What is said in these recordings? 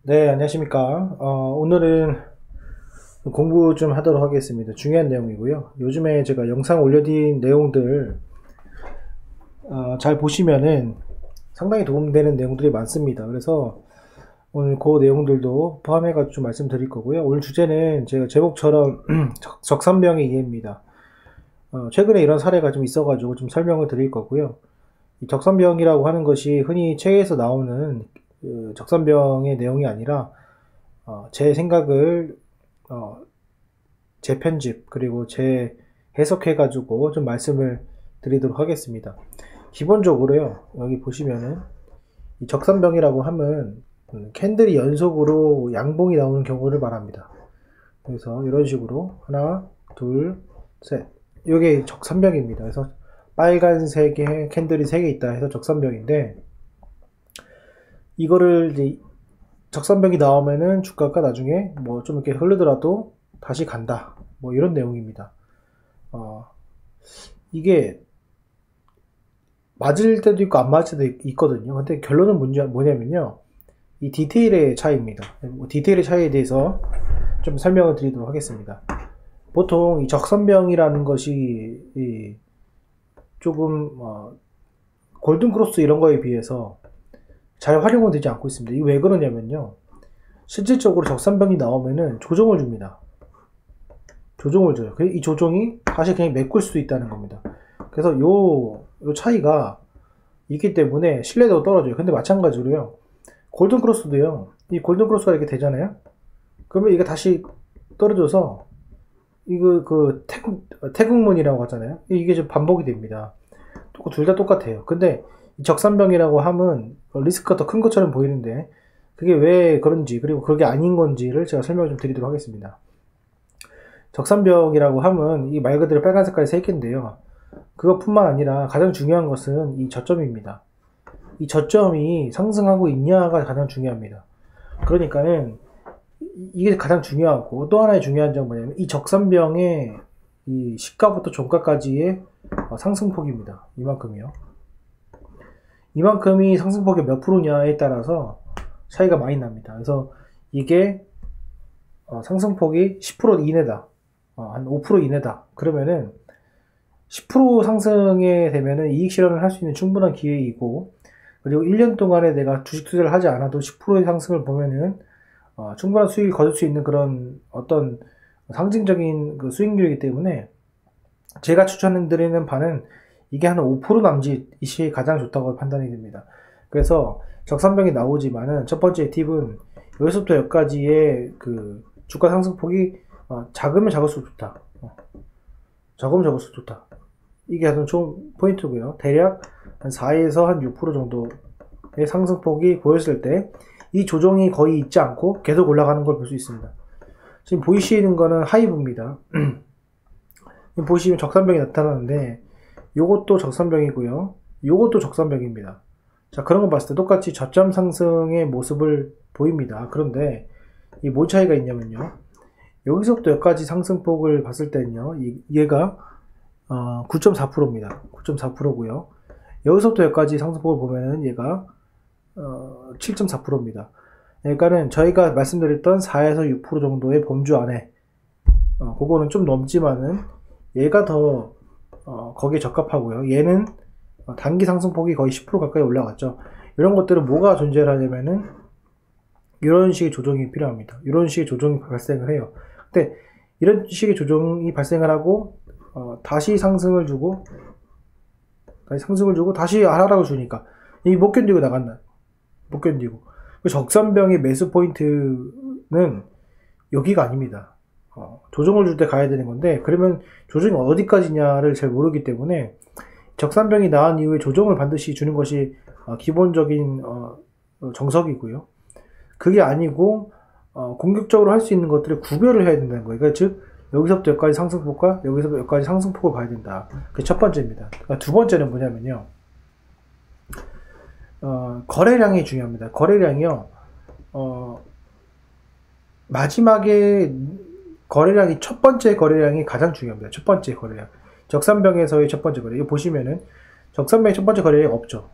네, 안녕하십니까. 오늘은 공부 좀 하도록 하겠습니다. 중요한 내용이고요. 요즘에 제가 영상 올려드린 내용들 잘 보시면은 상당히 도움되는 내용들이 많습니다. 그래서 오늘 그 내용들도 포함해가지고 좀 말씀드릴 거고요. 오늘 주제는 제가 제목처럼 적산병의 이해입니다. 최근에 이런 사례가 좀 있어가지고 좀 설명을 드릴 거고요. 이 적산병이라고 하는 것이 흔히 책에서 나오는 그 적산병의 내용이 아니라 제 생각을 재편집 그리고 재해석해가지고 좀 말씀을 드리도록 하겠습니다. 기본적으로요, 여기 보시면은 이 적산병이라고 하면 캔들이 연속으로 양봉이 나오는 경우를 말합니다. 그래서 이런 식으로 하나, 둘, 셋, 이게 적산병입니다. 그래서 빨간색의 캔들이 3개 있다 해서 적산병인데, 이거를 이제 적산병이 나오면은 주가가 나중에 뭐 좀 이렇게 흐르더라도 다시 간다, 뭐 이런 내용입니다. 이게 맞을 때도 있고 안 맞을 때도 있거든요. 근데 결론은 뭐냐면요, 이 디테일의 차이입니다. 디테일의 차이에 대해서 좀 설명을 드리도록 하겠습니다. 보통 이 적산병이라는 것이 조금 골든크로스 이런 거에 비해서 잘 활용은 되지 않고 있습니다. 이게 왜 그러냐면요, 실질적으로 적산병이 나오면은 조정을 줍니다. 조정을 줘요. 이 조정이 다시 그냥 메꿀 수도 있다는 겁니다. 그래서 요 차이가 있기 때문에 신뢰도가 떨어져요. 근데 마찬가지로요, 골든크로스도요, 이 골든크로스가 이렇게 되잖아요. 그러면 이게 다시 떨어져서 이거 그 태국문이라고 하잖아요. 이게 좀 반복이 됩니다. 둘 다 똑같아요. 근데 이 적산병이라고 하면 리스크가 더 큰 것처럼 보이는데, 그게 왜 그런지, 그리고 그게 아닌 건지를 제가 설명을 좀 드리도록 하겠습니다. 적산병이라고 하면 이 말 그대로 빨간 색깔의 3개인데요. 그것뿐만 아니라 가장 중요한 것은 이 저점입니다. 이 저점이 상승하고 있냐가 가장 중요합니다. 그러니까는 이게 가장 중요하고, 또 하나의 중요한 점은 뭐냐면 이 적산병의 이 시가부터 종가까지의 상승폭입니다. 이만큼이요. 이만큼이 상승폭이 몇 프로냐에 따라서 차이가 많이 납니다. 그래서 이게 상승폭이 10% 이내다, 한 5% 이내다, 그러면은 10% 상승에 되면은 이익 실현을 할 수 있는 충분한 기회이고, 그리고 1년 동안에 내가 주식 투자를 하지 않아도 10%의 상승을 보면은 충분한 수익을 거둘 수 있는 그런 어떤 상징적인 그 수익률이기 때문에, 제가 추천드리는 바는 이게 한 5% 남짓이 가장 좋다고 판단이 됩니다. 그래서 적산병이 나오지만은 첫 번째 팁은 여기서부터 여기까지의 그 주가 상승폭이 작으면 작을수록 좋다. 작으면 작을수록 좋다. 이게 가장 좋은 포인트고요. 대략 한 4에서 한 6% 정도의 상승폭이 보였을 때 이 조정이 거의 있지 않고 계속 올라가는 걸 볼 수 있습니다. 지금 보이시는 거는 하이브입니다. 보시면 적산병이 나타나는데, 요것도 적산병이고요, 요것도 적산병입니다. 자, 그런 거 봤을 때 똑같이 저점 상승의 모습을 보입니다. 그런데 이 뭔 차이가 있냐면요, 여기서부터 여기까지 상승폭을 봤을 때는요, 얘가 9.4%입니다. 9.4%고요. 여기서부터 여기까지 상승폭을 보면은 얘가 7.4%입니다. 그러니까는 저희가 말씀드렸던 4에서 6% 정도의 범주 안에, 그거는 좀 넘지만은 얘가 더 거기에 적합하고요. 얘는 단기 상승폭이 거의 10% 가까이 올라갔죠. 이런 것들은 뭐가 존재를 하냐면은 이런 식의 조정이 필요합니다. 이런 식의 조정이 발생을 해요. 근데 이런 식의 조정이 발생을 하고 다시 상승을 주고 다시 하락을 주니까 이 못 견디고 나간다. 못 견디고. 적산병의 매수 포인트는 여기가 아닙니다. 조정을 줄 때 가야 되는 건데, 그러면 조정이 어디까지냐를 잘 모르기 때문에 적산병이 나온 이후에 조정을 반드시 주는 것이 기본적인 정석이고요. 그게 아니고 공격적으로 할 수 있는 것들을 구별을 해야 된다는 거예요. 그러니까 즉 여기서부터 여기까지 상승폭과 여기서부터 여기까지 상승폭을 봐야 된다. 그게 첫 번째입니다. 두 번째는 뭐냐면요, 거래량이 중요합니다. 거래량이요, 마지막에 거래량이, 첫 번째 거래량이 가장 중요합니다. 첫 번째 거래량. 적산병에서의 첫 번째 거래. 이거 보시면은 적산병의 첫 번째 거래량이 없죠.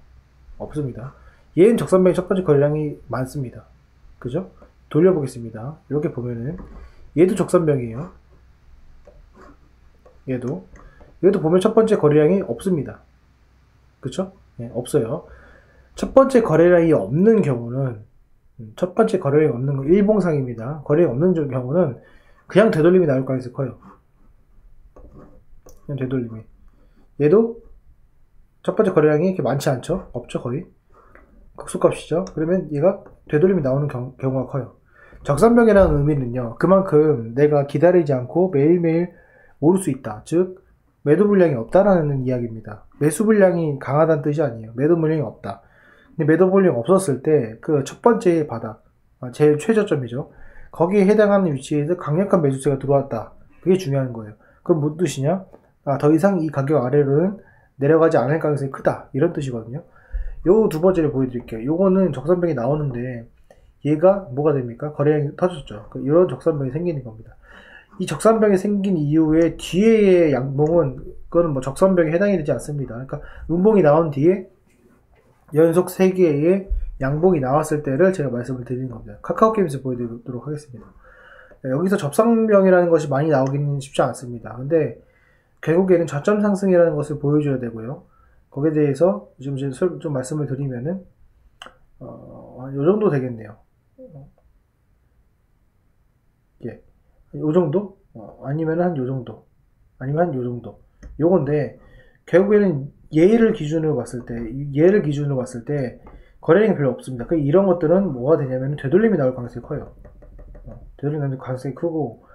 없습니다. 얘는 적산병의 첫 번째 거래량이 많습니다. 그죠? 돌려보겠습니다. 이렇게 보면은 얘도 적산병이에요. 얘도 보면 첫 번째 거래량이 없습니다. 그쵸? 네, 없어요. 첫 번째 거래량이 없는 경우는 첫 번째 거래량이 없는 건 일봉상입니다. 거래량이 없는 경우는 그냥 되돌림이 나올 가능성이 커요. 그냥 되돌림이. 얘도 첫 번째 거래량이 이렇게 많지 않죠? 없죠, 거의. 극소값이죠. 그러면 얘가 되돌림이 나오는 경우가 커요. 적산병이라는 의미는요, 그만큼 내가 기다리지 않고 매일매일 오를 수 있다. 즉, 매도 물량이 없다라는 이야기입니다. 매수 물량이 강하다는 뜻이 아니에요. 매도 물량이 없다. 근데 매도 물량이 없었을 때, 그 첫 번째 바닥, 제일 최저점이죠. 거기에 해당하는 위치에서 강력한 매수세가 들어왔다. 그게 중요한 거예요. 그럼 무슨 뜻이냐? 더 이상 이 가격 아래로는 내려가지 않을 가능성이 크다. 이런 뜻이거든요. 요 두 번째를 보여드릴게요. 요거는 적산병이 나오는데, 얘가 뭐가 됩니까? 거래량이 터졌죠. 이런 적산병이 생기는 겁니다. 이 적산병이 생긴 이후에 뒤에의 양봉은 그거는 뭐 적산병에 해당이 되지 않습니다. 그러니까 음봉이 나온 뒤에 연속 3개의 양봉이 나왔을 때를 제가 말씀을 드리는 겁니다. 카카오게임에서 보여드리도록 하겠습니다. 여기서 접상병이라는 것이 많이 나오기는 쉽지 않습니다. 근데 결국에는 저점 상승이라는 것을 보여줘야 되고요. 거기에 대해서 좀 말씀을 드리면은 요 정도 되겠네요. 예. 요 정도? 아니면 한 요 정도. 아니면 한 요 정도. 요건데, 결국에는 얘를 기준으로 봤을 때, 거래량이 별로 없습니다. 이런 것들은 뭐가 되냐면, 되돌림이 나올 가능성이 커요. 되돌림이 나올 가능성이 크고,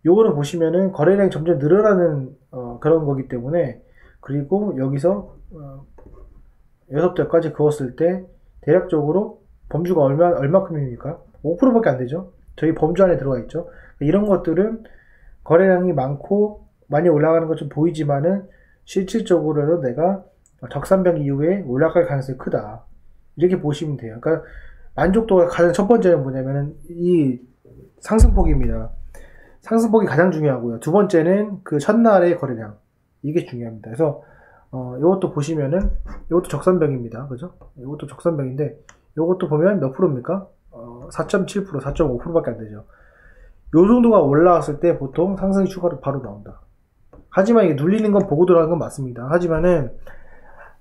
요거는 보시면은, 거래량이 점점 늘어나는, 그런 거기 때문에, 그리고 여기서, 6대까지 그었을 때, 대략적으로, 범주가 얼마큼입니까? 5%밖에 안 되죠? 저희 범주 안에 들어가 있죠. 이런 것들은 거래량이 많고 많이 올라가는 것좀 보이지만은 실질적으로는 내가 적산병 이후에 올라갈 가능성이 크다. 이렇게 보시면 돼요. 그러니까 만족도가 가장 첫 번째는 뭐냐면은 이 상승폭입니다. 상승폭이 가장 중요하고요. 두 번째는 그 첫날의 거래량. 이게 중요합니다. 그래서 이것도 보시면은 이것도 적산병입니다. 그죠? 이것도 적산병인데 이것도 보면 몇 프로입니까? 4.7%, 4.5%밖에 안 되죠. 요 정도가 올라왔을 때 보통 상승 추가로 바로 나온다. 하지만 이게 눌리는 건 보고 들어가는 건 맞습니다. 하지만은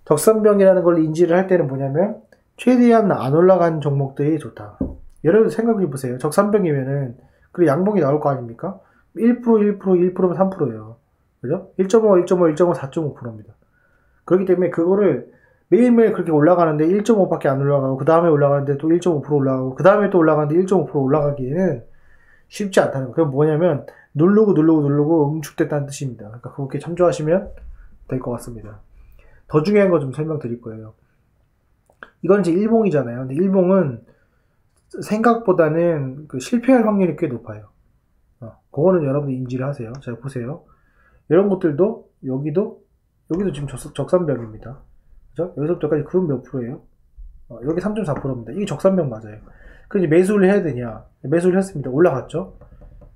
적산병이라는 걸 인지를 할 때는 뭐냐면 최대한 안 올라간 종목들이 좋다. 여러분 생각해 보세요. 적산병이면은 그 양봉이 나올 거 아닙니까? 1%, 1%면 3%예요. 그죠? 1.5, 1.5, 1.5, 4.5%입니다. 그렇기 때문에 그거를 매일매일 그렇게 올라가는데 1.5밖에 안 올라가고 그 다음에 올라가는데 또 1.5% 올라가고 그 다음에 또 올라가는데 1.5% 올라가기에는 쉽지 않다는 거. 그건 뭐냐면 누르고 응축됐다는 뜻입니다. 그러니까 그렇게 참조하시면 될 것 같습니다. 더 중요한 거 좀 설명드릴 거예요. 이건 이제 일봉이잖아요. 근데 일봉은 생각보다는 그 실패할 확률이 꽤 높아요. 그거는 여러분들 인지를 하세요. 자, 보세요. 이런 것들도 여기도 지금 적산병입니다. 그죠? 여기서부터까지 그건 몇 프로예요? 여기 3.4%입니다. 이게 적산병 맞아요. 그럼 이제 매수를 해야 되냐? 매수를 했습니다. 올라갔죠?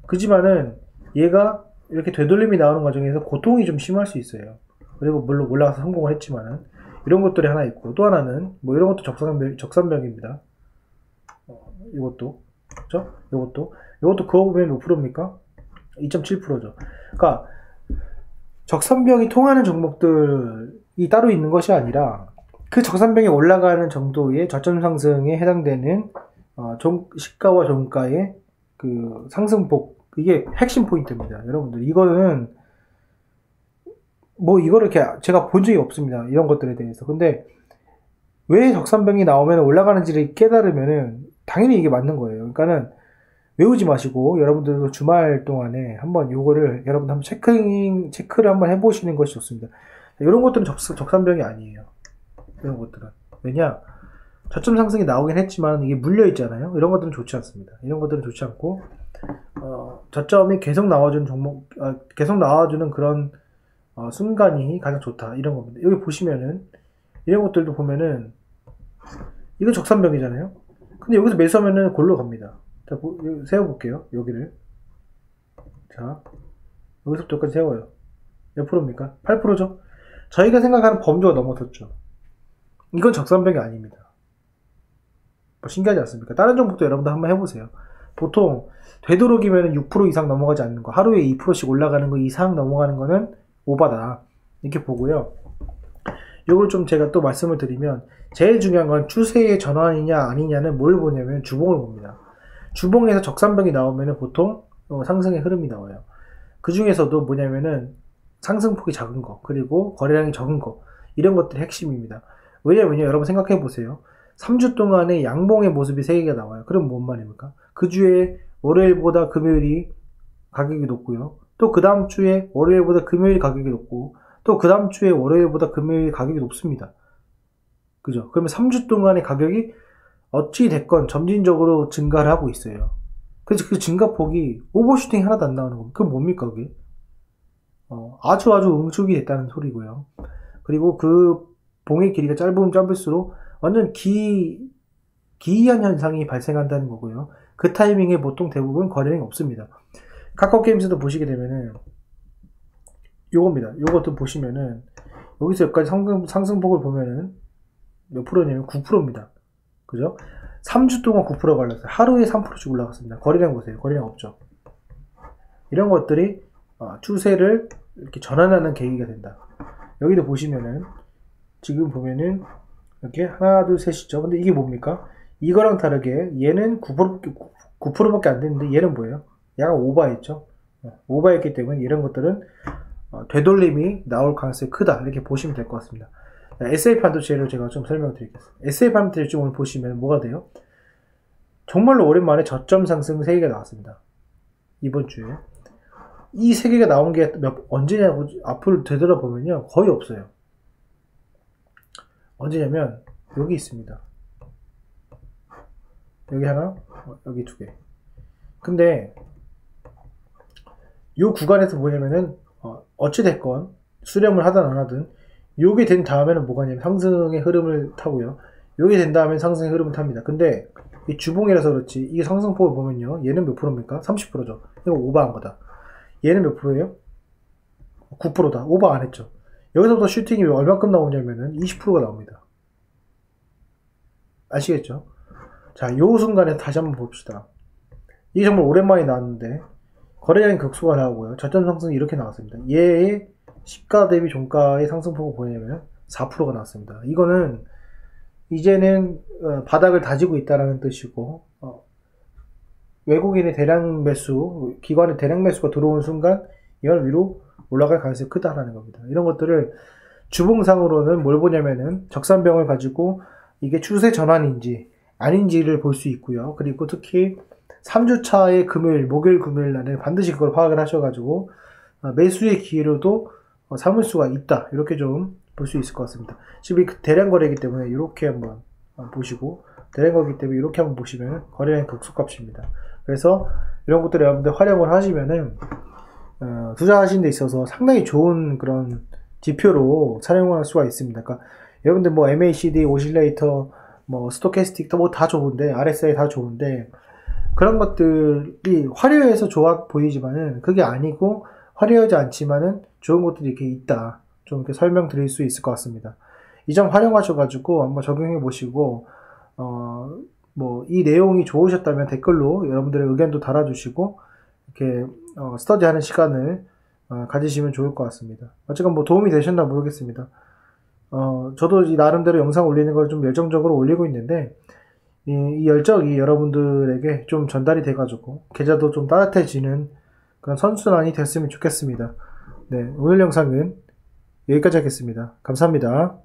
그지만은 얘가 이렇게 되돌림이 나오는 과정에서 고통이 좀 심할 수 있어요. 그리고 물론 올라가서 성공을 했지만은 이런 것들이 하나 있고 또 하나는 뭐 이런 것도 적산병입니다. 이것도 그죠? 이것도 그거 보면 몇 프로입니까? 2.7%죠. 그러니까 적산병이 통하는 종목들이 따로 있는 것이 아니라 그 적산병이 올라가는 정도의 저점 상승에 해당되는 시가와 종가의 그 상승폭, 이게 핵심 포인트입니다. 여러분들 이거는 뭐 이거를 이렇게 제가 본 적이 없습니다. 이런 것들에 대해서. 근데 왜 적산병이 나오면 올라가는지를 깨달으면은 당연히 이게 맞는 거예요. 그러니까는 외우지 마시고 여러분들도 주말 동안에 한번 요거를 여러분 한번 체크를 한번 해보시는 것이 좋습니다. 이런 것들은 적산병이 아니에요. 이런 것들은. 왜냐? 저점 상승이 나오긴 했지만 이게 물려 있잖아요. 이런 것들은 좋지 않습니다. 이런 것들은 좋지 않고 저점이 계속 나와주는 계속 나와주는 그런 순간이 가장 좋다. 이런 겁니다. 여기 보시면은 이런 것들도 보면은 이건 적산병이잖아요. 근데 여기서 매수하면은 골로 갑니다. 자, 세워볼게요. 여기를. 자, 여기서부터 여기까지 세워요. 몇 프로입니까? 8%죠? 저희가 생각하는 범주가 넘어섰죠. 이건 적산병이 아닙니다. 신기하지 않습니까? 다른 종목도 여러분들 한번 해보세요. 보통 되도록이면 6% 이상 넘어가지 않는 거, 하루에 2%씩 올라가는 거 이상 넘어가는 거는 오바다, 이렇게 보고요. 이걸 좀 제가 또 말씀을 드리면, 제일 중요한 건 추세의 전환이냐 아니냐는 뭘 보냐면 주봉을 봅니다. 주봉에서 적산병이 나오면 보통 상승의 흐름이 나와요. 그 중에서도 뭐냐면은 상승폭이 작은 거, 그리고 거래량이 적은 거, 이런 것들이 핵심입니다. 왜냐면요, 여러분 생각해 보세요. 3주 동안에 양봉의 모습이 3개가 나와요. 그럼 뭔 말입니까? 그 주에 월요일보다 금요일이 가격이 높고요. 또 그 다음 주에 월요일보다 금요일이 가격이 높고, 또 그 다음 주에 월요일보다 금요일이 가격이 높습니다. 그죠? 그러면 3주 동안의 가격이 어찌 됐건 점진적으로 증가를 하고 있어요. 그래서 그 증가폭이 오버슈팅이 하나도 안 나오는 겁니다. 그건 뭡니까, 그게? 아주 응축이 됐다는 소리고요. 그리고 그 봉의 길이가 짧으면 짧을수록 완전 기이한 현상이 발생한다는 거고요. 그 타이밍에 보통 대부분 거래량이 없습니다. 카카오게임즈도 보시게 되면은 요겁니다. 요것도 보시면은 여기서 여기까지 상승폭을 보면은 몇 프로냐면 9%입니다. 그죠? 3주 동안 9%가 올랐어요. 하루에 3%씩 올라갔습니다. 거래량 보세요. 거래량 없죠. 이런 것들이 추세를 이렇게 전환하는 계기가 된다. 여기도 보시면은 지금 보면은 이렇게 하나 둘 셋이죠. 근데 이게 뭡니까? 이거랑 다르게 얘는 9%밖에 안 되는데 얘는 뭐예요? 약간 오버했죠. 오버했기 때문에 이런 것들은 되돌림이 나올 가능성이 크다, 이렇게 보시면 될 것 같습니다. SA 반도체를 제가 좀 설명드리겠습니다. SA 반도체 오늘 보시면 뭐가 돼요? 정말로 오랜만에 저점 상승 3개가 나왔습니다. 이번 주에. 이 3개가 나온 게 언제냐고 앞을 되돌아보면요, 거의 없어요. 언제냐면 여기 있습니다. 여기 하나, 여기 2개. 근데 이 구간에서 뭐냐면은 어찌됐건 수렴을 하든 안 하든 요게 된 다음에는 뭐가 냐면 상승의 흐름을 타고요. 요게 된 다음에 상승의 흐름을 탑니다. 근데 이 주봉이라서 그렇지 이게 상승폭을 보면요, 얘는 몇 프로입니까? 30%죠. 이거 오버한 거다. 얘는 몇 프로예요? 9%다. 오버 안 했죠. 여기서부터 슈팅이 얼마큼 나오냐면은 20%가 나옵니다. 아시겠죠? 자, 요 순간에 다시 한번 봅시다. 이게 정말 오랜만에 나왔는데 거래량이 극소가 나오고요. 저점 상승이 이렇게 나왔습니다. 얘의 시가 대비 종가의 상승폭을 보냐면 4%가 나왔습니다. 이거는 이제는 바닥을 다지고 있다는 뜻이고, 외국인의 대량 매수, 기관의 대량 매수가 들어온 순간 이건 위로 올라갈 가능성이 크다라는 겁니다. 이런 것들을 주봉상으로는 뭘 보냐면은 적산병을 가지고 이게 추세 전환인지 아닌지를 볼 수 있고요. 그리고 특히 3주차의 금요일, 목요일, 금요일 날에 반드시 그걸 파악을 하셔가지고 매수의 기회로도 삼을 수가 있다, 이렇게 좀 볼 수 있을 것 같습니다. 지금 대량 거래이기 때문에 이렇게 한번 보시고, 대량 거래이기 때문에 이렇게 한번 보시면 거래량이 극소값입니다. 그래서 이런 것들을 여러분들 활용을 하시면은 투자하시는 데 있어서 상당히 좋은 그런 지표로 사용할 수가 있습니다. 그러니까 여러분들 뭐 MACD, 오실레이터, 뭐 스토캐스틱 뭐 다 좋은데, RSI 다 좋은데, 그런 것들이 화려해서 좋아 보이지만은 그게 아니고, 화려하지 않지만은 좋은 것들이 이렇게 있다, 좀 이렇게 설명드릴 수 있을 것 같습니다. 이 점 활용하셔가지고 한번 적용해 보시고, 뭐 이 내용이 좋으셨다면 댓글로 여러분들의 의견도 달아주시고, 이렇게 스터디하는 시간을 가지시면 좋을 것 같습니다. 어쨌건 뭐 도움이 되셨나 모르겠습니다. 저도 이 나름대로 영상 올리는 걸 좀 열정적으로 올리고 있는데, 이 열정이 여러분들에게 좀 전달이 돼가지고 계좌도 좀 따뜻해지는 그런 선순환이 됐으면 좋겠습니다. 네, 오늘 영상은 여기까지 하겠습니다. 감사합니다.